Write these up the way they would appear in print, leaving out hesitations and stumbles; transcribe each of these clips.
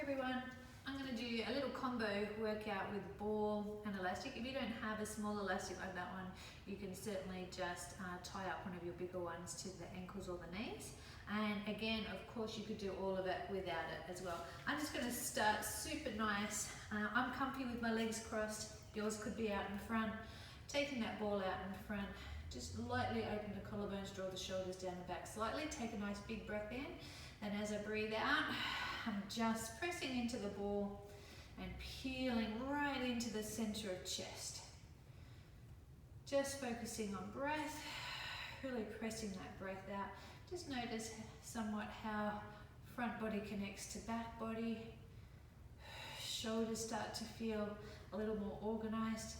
everyone, I'm going to do a little combo workout with ball and elastic. If you don't have a small elastic like that one, you can certainly just tie up one of your bigger ones to the ankles or the knees. And again, of course, you could do all of it without it as well. I'm just going to start super nice. I'm comfy with my legs crossed. Yours could be out in front. Taking that ball out in front, just lightly open the collarbones, draw the shoulders down and back slightly. Take a nice big breath in. And as I breathe out, I'm just pressing into the ball and peeling right into the center of chest. Just focusing on breath, really pressing that breath out. Just notice somewhat how front body connects to back body. Shoulders start to feel a little more organized.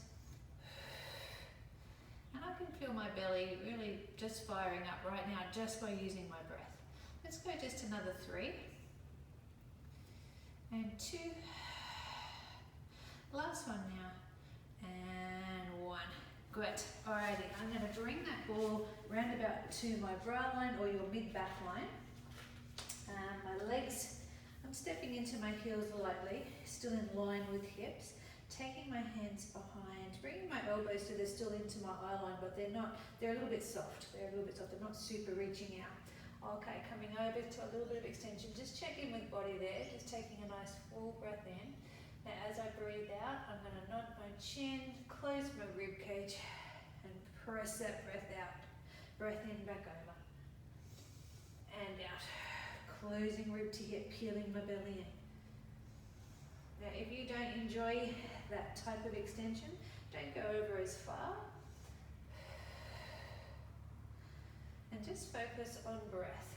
And I can feel my belly really just firing up right now just by using my breath. Let's go just another 3. And 2. Last one now. And 1. Good. Alrighty, I'm going to bring that ball round about to my bra line or your mid-back line. My legs, I'm stepping into my heels lightly, still in line with hips. Taking my hands behind, bringing my elbows so they're still into my eye line, but they're a little bit soft. They're not super reaching out. Okay, coming over to a little bit of extension. Just checking with body there, just taking a nice full breath in. Now as I breathe out, I'm going to nod my chin, close my rib cage, and press that breath out. Breath in, back over. And out. Closing rib to hip, peeling my belly in. Now if you don't enjoy that type of extension, don't go over as far. And just focus on breath.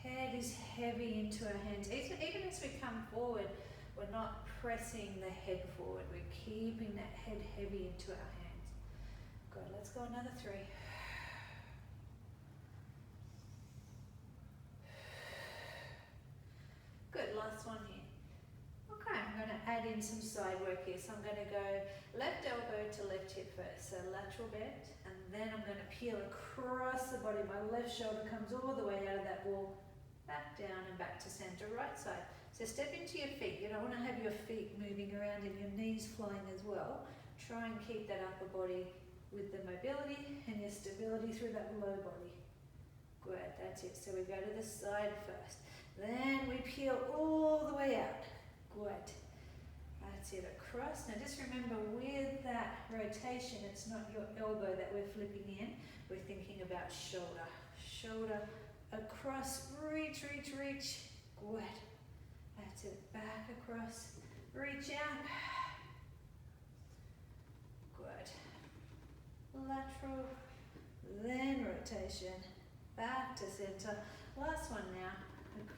Head is heavy into our hands. Even as we come forward, we're not pressing the head forward. We're keeping that head heavy into our hands. Good, let's go another 3. Good, last one here. Okay, I'm going to add in some side work here. So I'm going to go left elbow to left hip first. So lateral bend, and then I'm going to peel across the body. My left shoulder comes all the way out of that ball, back down and back to center, right side. So step into your feet. You don't want to have your feet moving around and your knees flying as well. Try and keep that upper body with the mobility and your stability through that low body. Good, that's it. So we go to the side first. Then we peel all the way out. Good. That's it, across. Now just remember, with that rotation, it's not your elbow that we're flipping in. We're thinking about shoulder. Shoulder across, reach, reach, reach. Good. That's it, back across, reach out. Good. Lateral, then rotation, back to center. Last one now.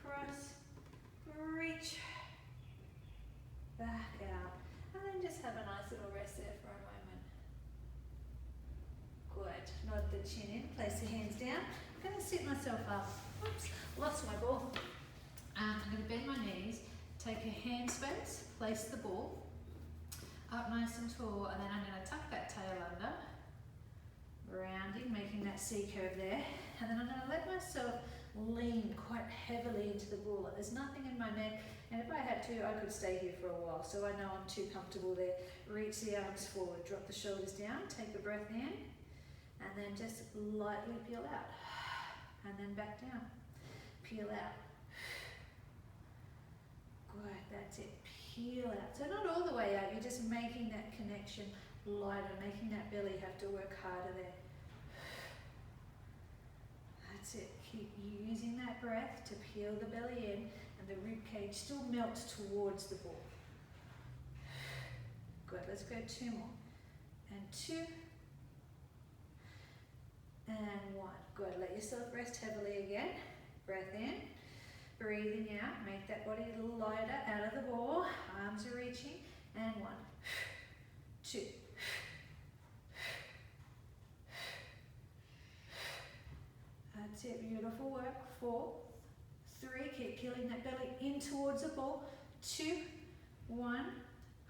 Across, reach, back out, and then just have a nice little rest there for a moment. Good. Nod the chin in, place the hands down. I'm going to sit myself up. Oops, lost my ball. I'm going to bend my knees, take a hand space, place the ball up nice and tall, and then I'm going to tuck that tail under, rounding, making that C curve there, and then I'm going to let myself lean quite heavily into the ball. There's nothing in my neck, and if I had to, I could stay here for a while, so I know I'm too comfortable there. Reach the arms forward, drop the shoulders down, take a breath in, and then just lightly peel out, and then back down, peel out. Good, that's it, peel out. So not all the way out, you're just making that connection lighter, making that belly have to work harder there. That's it, keep using that breath to peel the belly in, and the rib cage still melts towards the ball. Good, let's go 2 more. And 2. And 1. Good, let yourself rest heavily again. Breath in, breathing out, make that body a little lighter out of the ball. Arms are reaching, and 1, 2. That's it, beautiful work. 4, 3, keep peeling that belly in towards the ball. 2, 1,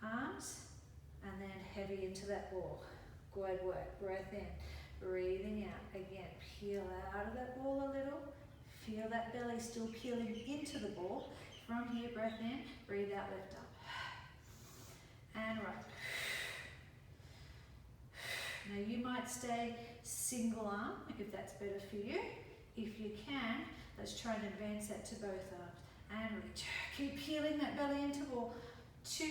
arms, and then heavy into that ball. Good work, breath in, breathing out. Again, peel out of that ball a little. Feel that belly still peeling into the ball. From here, breath in, breathe out, lift up. And right. Now you might stay single arm if that's better for you. If you can, let's try and advance that to both arms. And reach. Keep peeling that belly into ball. 2.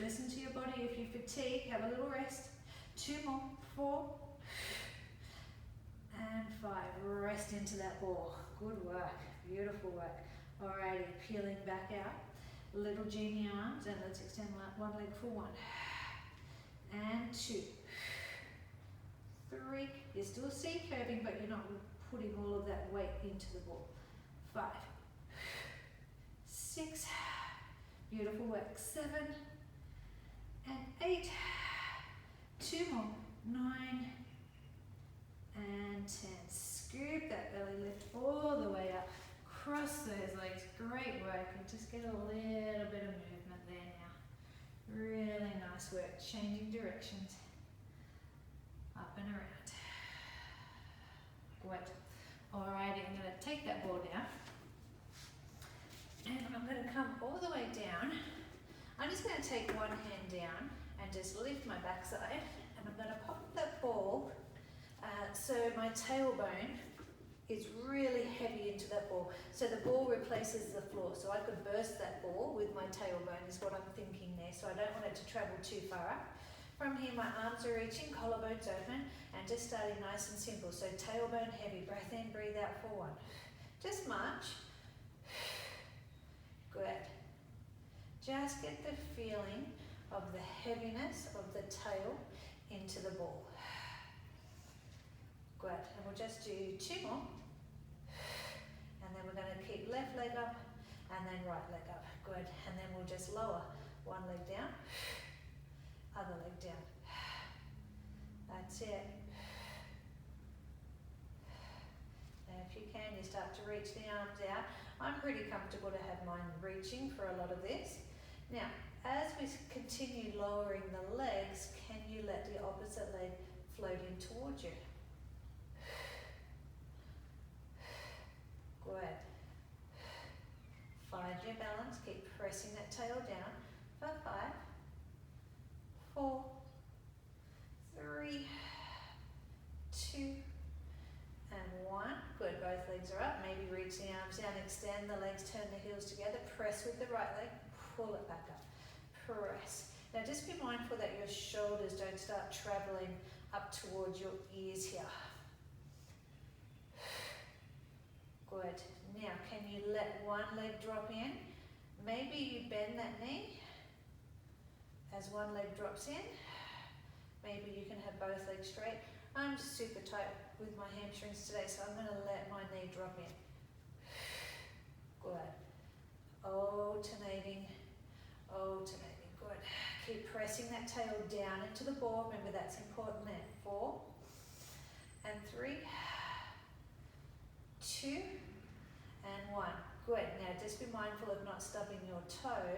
Listen to your body. If you fatigue, have a little rest. 2 more. 4. And 5. Rest into that ball. Good work. Beautiful work. Alrighty, peeling back out. Little genie arms, and let's extend one leg for 1. And 2. 3. You're still C curving, but you're not putting all of that weight into the ball. 5. 6. Beautiful work. 7. And 8. 2 more. 9. And 10. Scoop that belly, lift all the way up. Cross those legs. Great work. And just get a little bit of movement there now. Really nice work. Changing directions. Up and around. Great. Alrighty, I'm going to take that ball down. And I'm going to come all the way down. I'm just going to take one hand down and just lift my backside. And I'm going to pop that ball so my tailbone is really heavy into that ball. So the ball replaces the floor. So I could burst that ball with my tailbone is what I'm thinking there. So I don't want it to travel too far up. From here, my arms are reaching, collarbones open, and just starting nice and simple. So tailbone heavy, breath in, breathe out for 1. Just march. Good. Just get the feeling of the heaviness of the tail into the ball. Good. And we'll just do 2 more. And then we're going to keep left leg up and then right leg up. Good. And then we'll just lower one leg down, other leg down. That's it. Now if you can, you start to reach the arms out. I'm pretty comfortable to have mine reaching for a lot of this. Now, as we continue lowering the legs, can you let the opposite leg float in towards you? Good. Find your balance, keep pressing that tail down for 5, 4, 3, 2, and 1. Good, both legs are up. Maybe reach the arms down, extend the legs, turn the heels together, press with the right leg, pull it back up, press. Now just be mindful that your shoulders don't start traveling up towards your ears here. Good. Now, can you let one leg drop in? Maybe you bend that knee as one leg drops in. Maybe you can have both legs straight. I'm super tight with my hamstrings today, so I'm going to let my knee drop in. Good. Alternating, alternating. Good. Keep pressing that tail down into the ball. Remember, that's important there. 4 and 3, 2 and 1. Good. Now just be mindful of not stubbing your toe.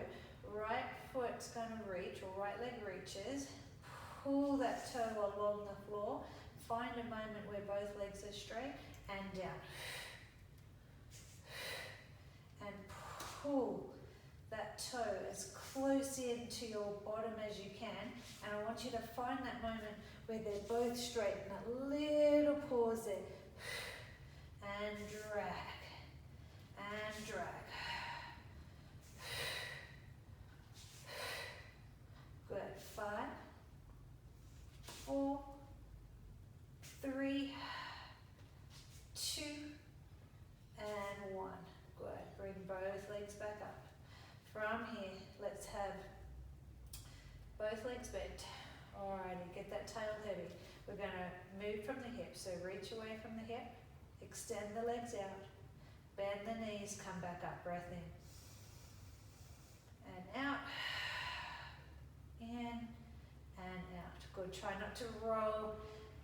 Right foot's going to reach, or right leg reaches. Pull that toe along the floor. Find a moment where both legs are straight and down. And pull that toe as close in to your bottom as you can. And I want you to find that moment where they're both straight. And a little pause there. And drag. And drag. Good. 5, 4, 3, 2, and 1. Good. Bring both legs back up. From here, let's have both legs bent. Alrighty, get that tail heavy. We're going to move from the hip. So reach away from the hip, extend the legs out, bend the knees, come back up, breath in. And out, in, and out. Good, try not to roll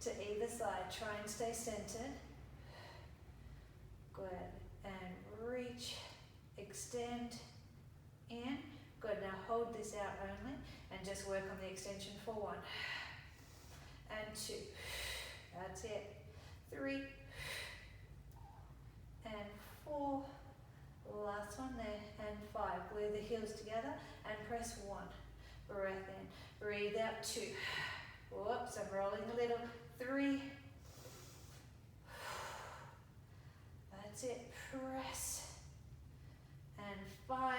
to either side. Try and stay centered. Good, and reach, extend, in. Good, now hold this out only and just work on the extension for 1 and 2. That's it. 3 and 4. Last one there, and 5. Glue the heels together and press 1. Breath in. Breathe out, 2. Whoops, I'm rolling a little. 3. That's it. Press. And 5.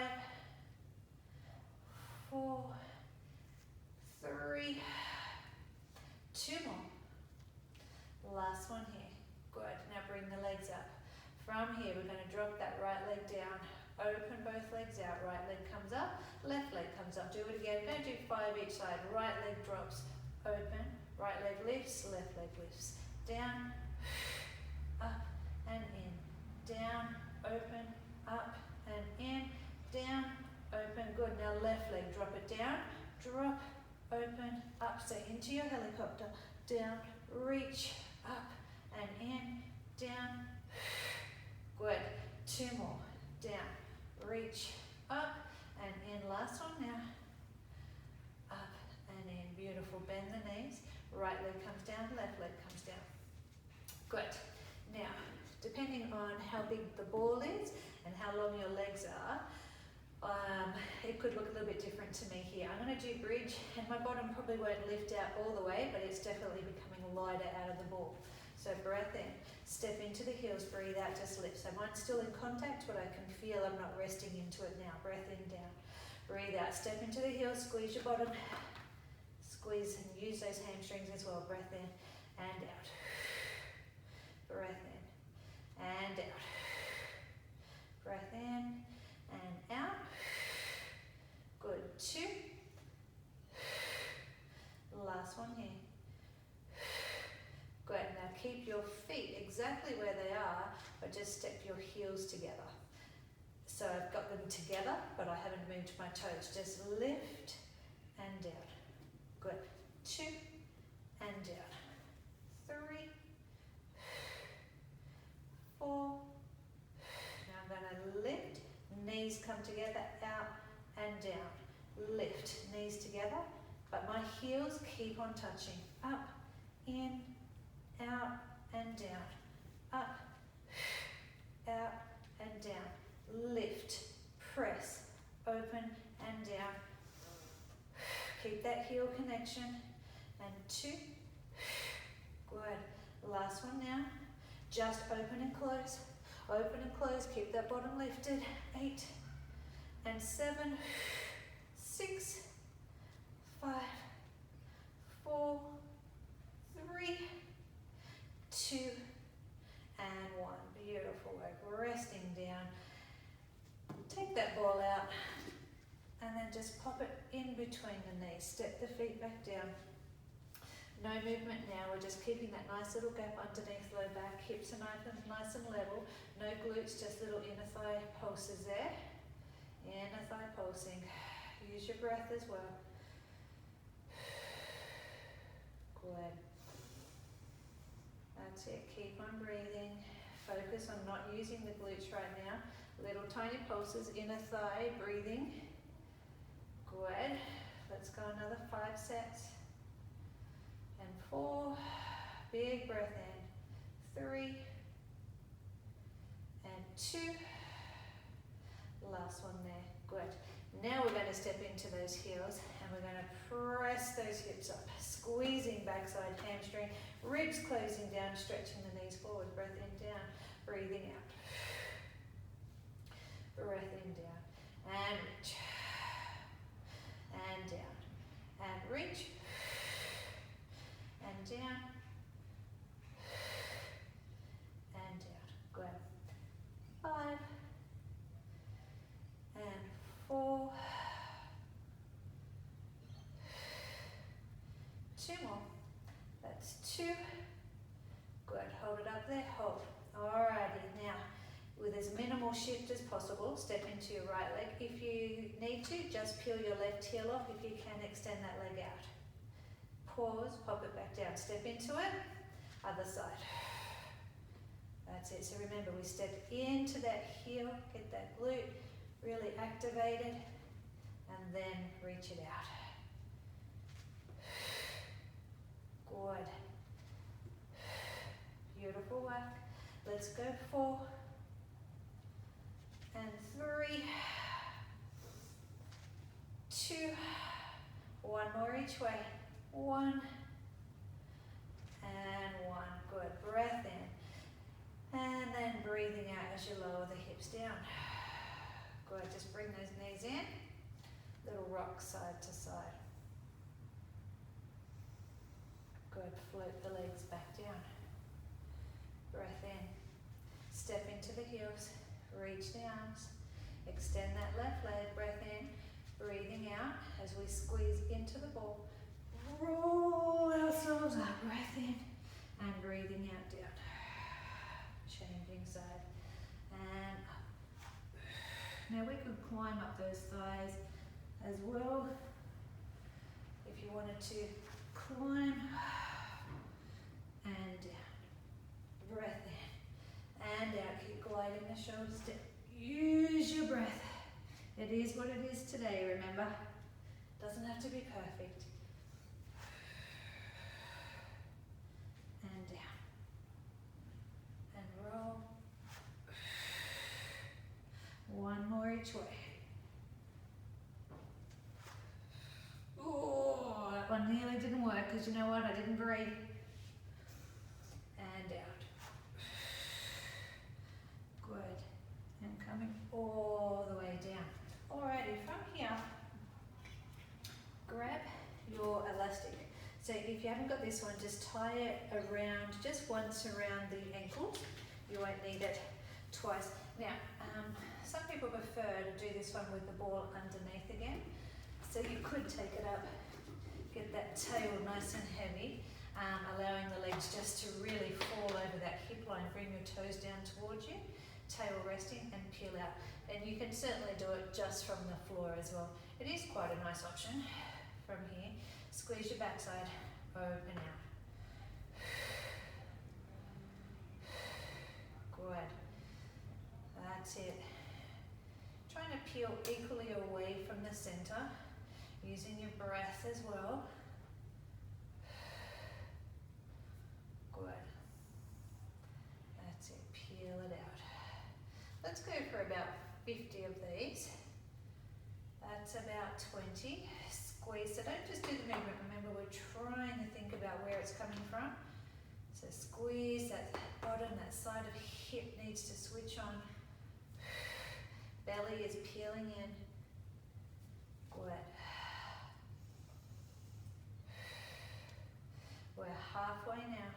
4. 3. 2 more. Last one here. Good. Now bring the legs up. From here, we're going to drop that right leg down. Open both legs out. Right leg comes up. Left leg comes up. Do it again. Don't do 5 each side. Right leg drops. Open. Right leg lifts. Left leg lifts. Down. Up and in. Down. Open. Up and in. Down. Open. Good. Now left leg. Drop it down. Drop. Open. Up. Stay into your helicopter. Down. Reach. Up and in. Down. Good. 2 more. Down. Reach. Up and in. Last one now. Up and in. Beautiful. Bend the knees. Right leg comes down. Left leg comes down. Good. Now, depending on how big the ball is and how long your legs are, it could look a little bit different to me here. I'm going to do bridge, and my bottom probably won't lift out all the way, but it's definitely becoming lighter out of the ball. So breath in, step into the heels, breathe out, just lift. So mine's still in contact, but I can feel I'm not resting into it now. Breath in, down. Breathe out, step into the heels, squeeze your bottom. Squeeze and use those hamstrings as well. Breath in and out. Breath in and out. Breath in and out. Good. 2. Last one here. Good. Now keep your feet exactly where they are, but just step your heels together. So I've got them together, but I haven't moved my toes. Just lift and down. Good. 2 and down. 3. 4. Now I'm going to lift. Knees come together, out and down. Lift. Knees together, but my heels keep on touching. Up, in, out and down. Up, out and down. Lift, press, open and down. Keep that heel connection. And 2. Good. Last one now. Just open and close. Open and close. Keep that bottom lifted. 8 and 7, 6, 5, 4, 3, 2, and 1. Beautiful work. Resting down. Take that ball out and then just pop it in between the knees. Step the feet back down. No movement now. We're just keeping that nice little gap underneath low back. Hips are nice and level. No glutes, just little inner thigh pulses there. Inner thigh pulsing. Use your breath as well. Good. That's it. Keep on breathing. Focus on not using the glutes right now. Little tiny pulses, inner thigh, breathing. Good. Let's go another 5 sets. And 4. Big breath in. 3. And 2. Last one there. Good. Now we're going to step into those heels and we're going to press those hips up. Squeezing backside hamstring. Ribs closing down, stretching the knees forward. Breath in, down. Breathing out. Breath in, down. And reach. And down. And reach. And down. And down. Good. 5. And 4. 2 more. That's 2. Good. Hold it up there. Hold. Alrighty. Now, with as minimal shift as possible, step into your right leg. If you need to, just peel your left heel off. If you can, extend that leg out. Pause, pop it back down. Step into it. Other side. That's it. So remember, we step into that heel, get that glute really activated, and then reach it out. Good. Beautiful work. Let's go 4. and 3, 2, 1 more each way, 1, and 1, good, breath in, and then breathing out as you lower the hips down, good, just bring those knees in, little rock side to side, good, float the legs back down, breath in, step into the heels, reach the arms, extend that left leg, breath in, breathing out as we squeeze into the ball, roll ourselves up, breath in, and breathing out down, changing side, and up. Now we could climb up those thighs as well, if you wanted to climb, and down, breath in, and out, keep gliding the shoulders down, use your breath. It is what it is today, remember? Doesn't have to be perfect. And down. And roll. 1 more each way. Oh, that one nearly didn't work because you know what? I didn't breathe. And out. Good. And coming all the way down. Alrighty, from here, grab your elastic. So if you haven't got this one, just tie it around, just once around the ankles. You won't need it twice. Now, some people prefer to do this one with the ball underneath again. So you could take it up, get that tail nice and heavy, allowing the legs just to really fall over that hip line. Bring your toes down towards you, tail resting, and peel out. And you can certainly do it just from the floor as well. It is quite a nice option from here. Squeeze your backside, open out. Good. That's it. Trying to peel equally away from the center, using your breath as well. Good. That's it, peel it out. Let's go for about 50 of these. That's about 20. Squeeze, so don't just do the movement, remember we're trying to think about where it's coming from. So squeeze that bottom, that side of hip needs to switch on. Belly is peeling in. Good. We're halfway now.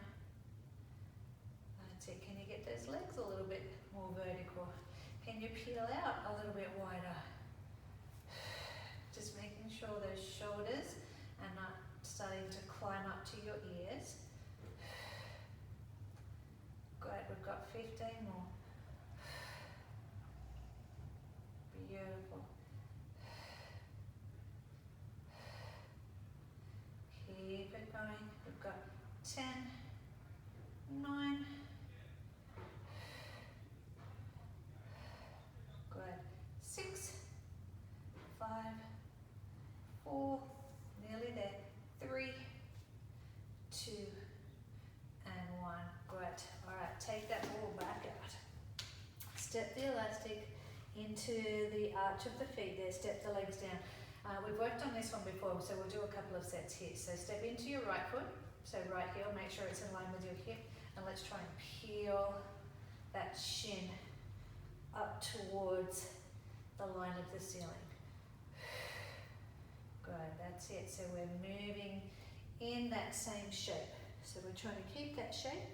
That's it, can you get those legs a little bit more vertical? Can you peel out a little bit wider? Just making sure those shoulders are not starting to climb up to your ears. Good, we've got 15 more. Beautiful. Keep it going. We've got 10, 9, good, 6, 5, 4, nearly there, 3, 2, and 1. Great. All right, take that ball back out. Step the elastic into the arch of the feet there, step the legs down. We've worked on this one before, so we'll do a couple of sets here. So step into your right foot, so right heel, make sure it's in line with your hip, and let's try and peel that shin up towards the line of the ceiling. Good, that's it. So we're moving in that same shape. So we're trying to keep that shape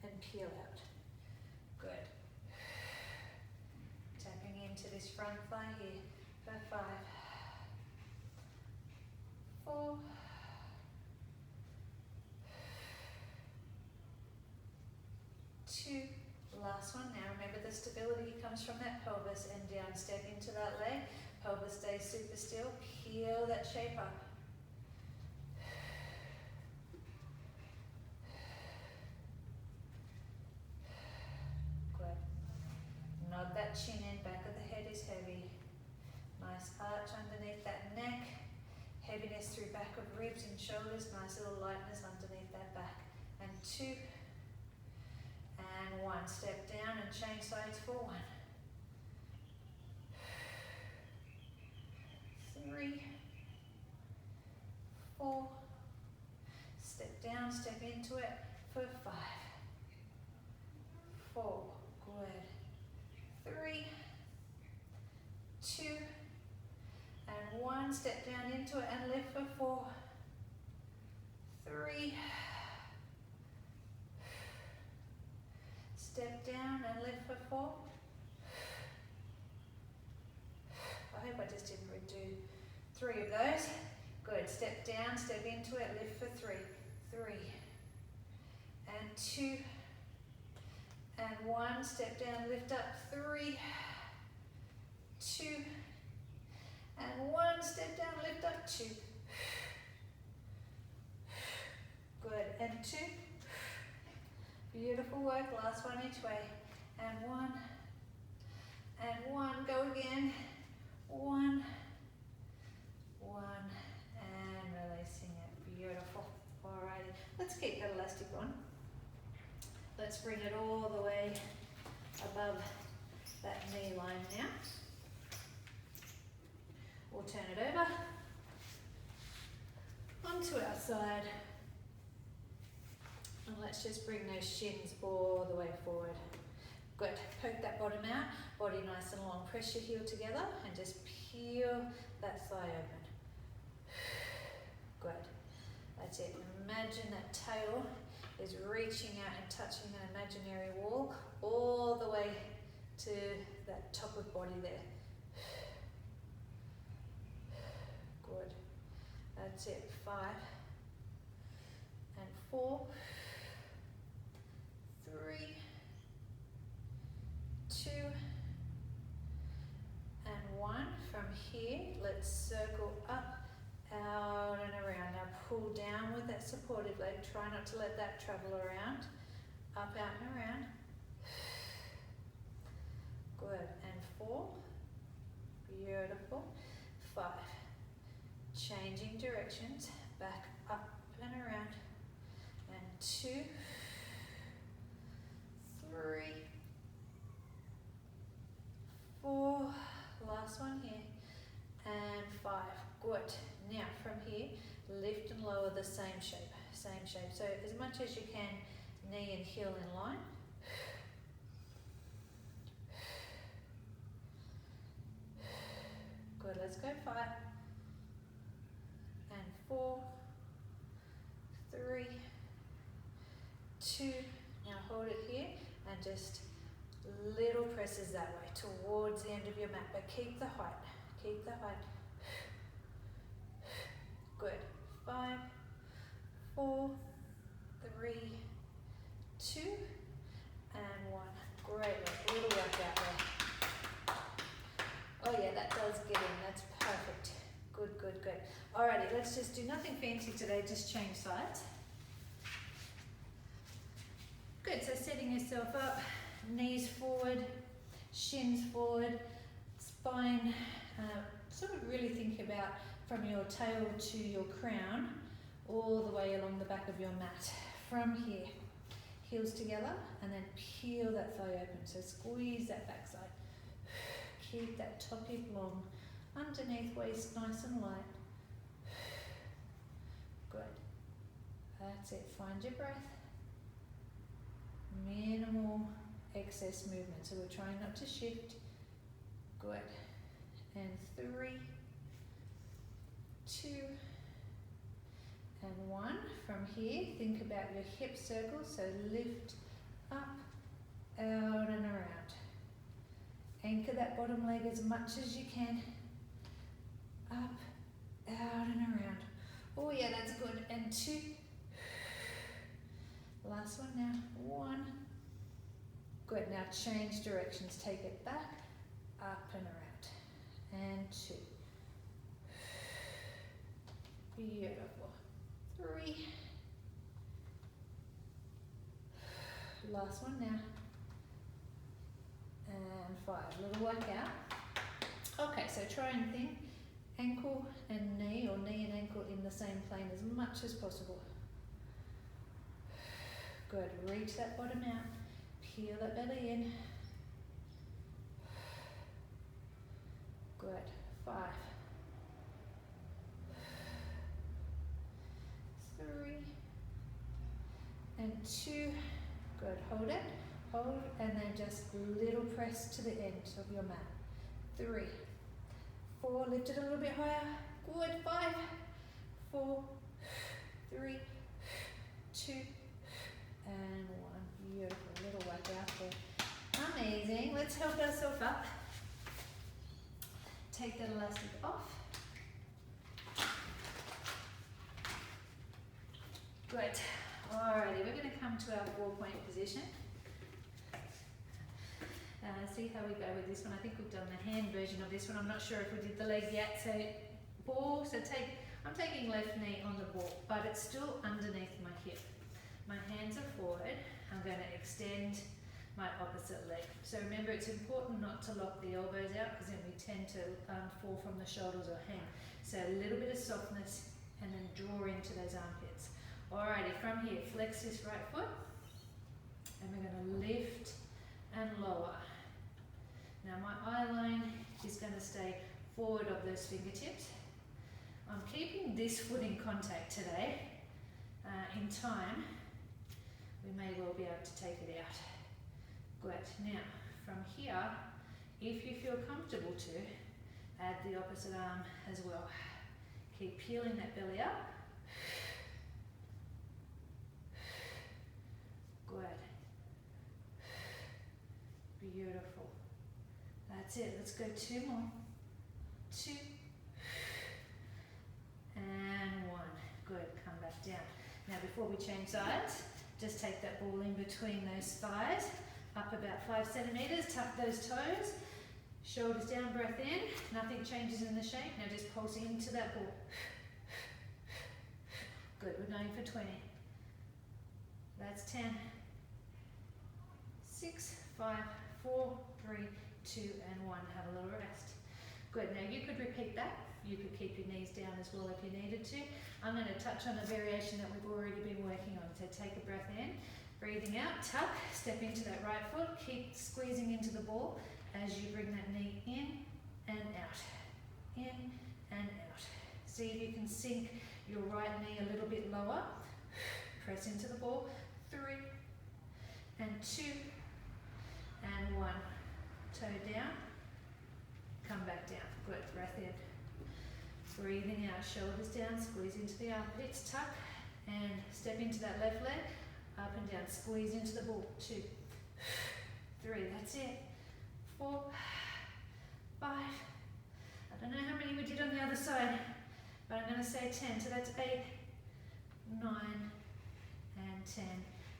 and peel out. Good. Tapping into this front thigh here for 5, 4, 2, last one. Now remember the stability comes from that pelvis and down, step into that leg, pelvis stays super still, peel that shape up. Good. Nod that chin in, back of the head is heavy. Nice arch underneath that neck, heaviness through back of ribs and shoulders, nice little lightness underneath that back. And 2, and 1. Step down and change sides for 1, step into it for 5, 4, good, 3, 2, and 1, step down into it and lift for 4, 3, step down and lift for 4. I hope I just didn't do 3 of those. Good, step down, step into it, lift for 3, 3, and 2, and 1, step down, lift up, 3, 2, and 1, step down, lift up, 2, good, and 2, beautiful work, last one each way, and 1, and 1, go again, 1, 1, and releasing it, beautiful. Alrighty, let's keep that elastic on. Let's bring it all the way above that knee line now. We'll turn it over onto our side. And let's just bring those shins all the way forward. Good, poke that bottom out, body nice and long. Press your heel together and just peel that thigh open. Good, that's it. Imagine that tail is reaching out and touching an imaginary wall all the way to that top of body there. Good, that's it. 5 and 4, 3, 2, and 1. From here, let's circle up, out and around. Now pull down with that supported leg. Try not to let that travel around. Up, out and around. Good, and 4. Beautiful. 5. Changing directions. Back, up and around. And 2, 3, 4. Last one here. And 5. Good. Now from here, lift and lower the same shape. Same shape. So as much as you can, knee and heel in line. Good. Let's go. 5 and 4, 3, 2. Now hold it here and just little presses that way towards the end of your mat, but keep the height. Keep the height. Good. 5, 4, 3, 2, and 1. Great work. Little workout there. Oh yeah, that does get in. That's perfect. Good, good, good. Alrighty, let's just do nothing fancy today. Just change sides. Good. So setting yourself up, knees forward, shins forward, spine. Sort of really think about from your tail to your crown, all the way along the back of your mat. From here, heels together, and then peel that thigh open. So squeeze that backside. Keep that top hip long. Underneath waist nice and light. Good. That's it. Find your breath. Minimal excess movement. So we're trying not to shift. Good. And 3, 2, and 1. From here, think about your hip circle. So lift up, out and around. Anchor that bottom leg as much as you can. Up, out and around. Oh yeah, that's good. And 2. Last one now. 1. Good. Now change directions. Take it back, up and around. And 2. Beautiful. 3. Last one now. And 5. Little workout. Okay, so try and think ankle and knee, or knee and ankle in the same plane as much as possible. Good. Reach that bottom out. Peel that belly in. Good. 5, 3, 2, good, hold it, hold, and then just little press to the end of your mat. 3, 4, lift it a little bit higher, good, 5, 4, 3, 2, and 1, beautiful, little work out there. Amazing, let's help ourselves up. Take that elastic off. Good. Alrighty, we're going to come to our 4-point position. See how we go with this one. I think we've done the hand version of this one. I'm not sure if we did the leg yet. So ball, I'm taking left knee on the ball, but it's still underneath my hip. My hands are forward. I'm going to extend my opposite leg. So remember, it's important not to lock the elbows out because then we tend to fall from the shoulders or hang. So a little bit of softness and then draw into those armpits. Alrighty, from here, flex this right foot and we're going to lift and lower. Now my eye line is going to stay forward of those fingertips. I'm keeping this foot in contact today. In time, we may well be able to take it out. Good. Now, from here, if you feel comfortable to, add the opposite arm as well. Keep peeling that belly up. Good. Beautiful. That's it. Let's go 2 more. 2. And 1. Good. Come back down. Now, before we change sides, just take that ball in between those thighs, up about 5 centimeters, tuck those toes, shoulders down, breath in, nothing changes in the shape. Now just pulse into that ball. Good, we're going for 20. That's 10, 6, 5, 4, 3, 2, and 1. Have a little rest. Good, now you could repeat that. You could keep your knees down as well if you needed to. I'm going to touch on a variation that we've already been working on. So take a breath in, breathing out, tuck, step into that right foot, keep squeezing into the ball as you bring that knee in and out, in and out. See if you can sink your right knee a little bit lower. Press into the ball, 3 and 2 and 1. Toe down, come back down. Good, breath in. Breathing out, shoulders down, squeeze into the armpits, tuck, and step into that left leg, up and down, squeeze into the ball, 2, 3, that's it, 4, 5, I don't know how many we did on the other side, but I'm going to say 10, so that's 8, 9, and 10,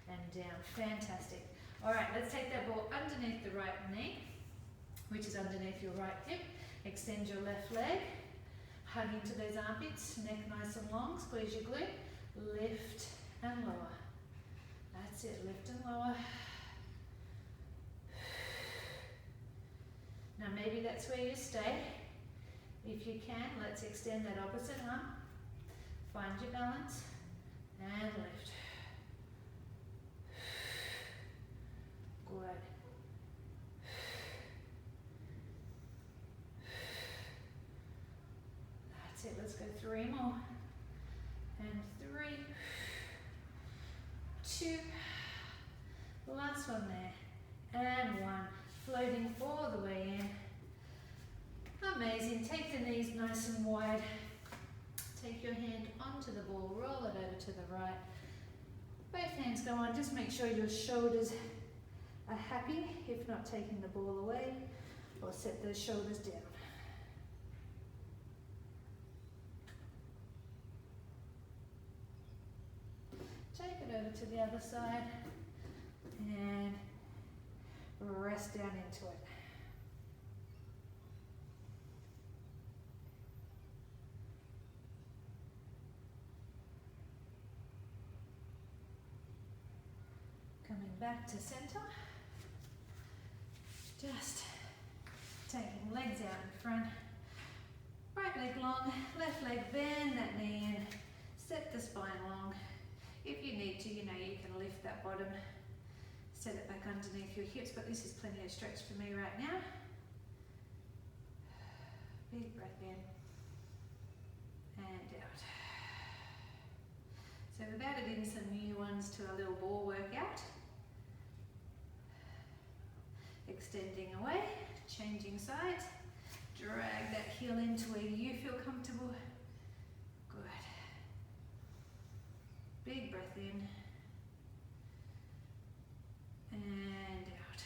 and down, fantastic. Alright, let's take that ball underneath the right knee, which is underneath your right hip, extend your left leg, hug into those armpits, neck nice and long, squeeze your glute, lift and lower. That's it, lift and lower. Now maybe that's where you stay. If you can, let's extend that opposite arm. Find your balance and lift. Good. That's it, let's go 3 more. And 3, 2, last one there, and 1. Floating all the way in. Amazing, take the knees nice and wide. Take your hand onto the ball, roll it over to the right. Both hands go on, just make sure your shoulders are happy, if not taking the ball away, or set those shoulders down. Take it over to the other side and rest down into it. Coming back to center. Just taking legs out in front. Right leg long, left leg bend that knee in. Set the spine long. If you need to, you can lift that bottom, set it back underneath your hips, but this is plenty of stretch for me right now. Big breath in and out. So we've added in some new ones to our little ball workout. extending away, changing sides. Drag that heel into where you feel comfortable. Good. Big breath in.